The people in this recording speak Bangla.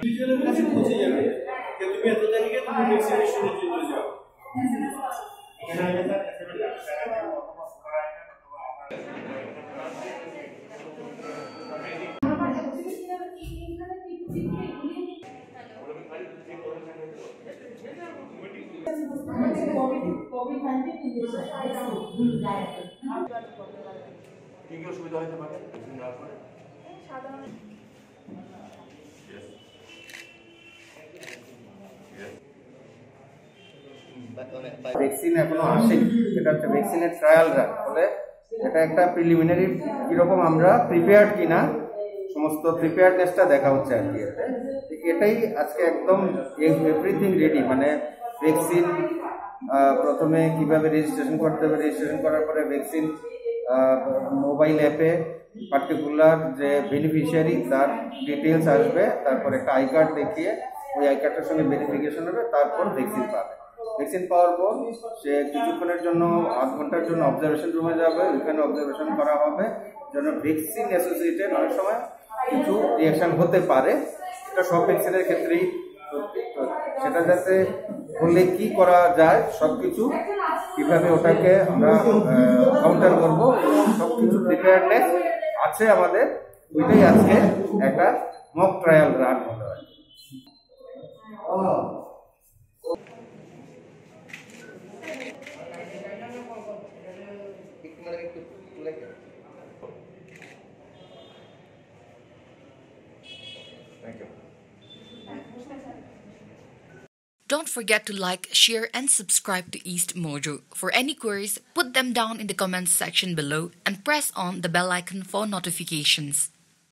দুইজনের কাছে পৌঁছে যাবে যে তুমি এত তারিখে তুমি ভ্যাকসিনেশনের জন্য যাও। কি কি অসুবিধা হতে পারে সাধারণ ভ্যাকসিন এখনো আসেনি, এটা হচ্ছে ভ্যাকসিনের ট্রায়াল রান বলে, এটা একটা প্রিলিমিনারি কিরকম আমরা প্রিপেয়ার্ড কিনা সমস্ত প্রিপেয়ারনেসটা দেখা হচ্ছে আর কি। এটাই আজকে একদম এভরিথিং রেডি, মানে ভ্যাকসিন প্রথমে কিভাবে রেজিস্ট্রেশন করতে হবে, রেজিস্ট্রেশন করার পরে ভ্যাকসিন মোবাইল অ্যাপে পার্টিকুলার যে বেনিফিশিয়ারি তার ডিটেলস আসবে, তারপর একটা আই কার্ড দেখিয়ে ওই আই কার্ডের সঙ্গে ভেরিফিকেশন হবে, তারপর ভ্যাকসিন পাবে। ভ্যাকসিন পাওয়ার পর সে কিছুক্ষণের জন্য আধ ঘন্টার জন্য অবজারভেশন রুমে যাবে, ওইখানে অবজারভেশন করা হবে, যেন ভ্যাকসিন অ্যাসোসিয়েটেড অনেক সময় কিছু রিয়াকশন হতে পারে, এটা সব ভ্যাকসিনের ক্ষেত্রেই সেটা যাতে হলে কি করা যায় সবকিছু কিভাবে ওটাকে আমরা কাউন্টার করবো সবকিছু প্রিপেয়ারনেস আছে আমাদের। ওইটাই আজকে একটা মক ট্রায়াল রান হলো। Thank you. Don't forget to like, share, and subscribe to East Mojo. For any queries, put them down in the comments section below and press on the bell icon for notifications.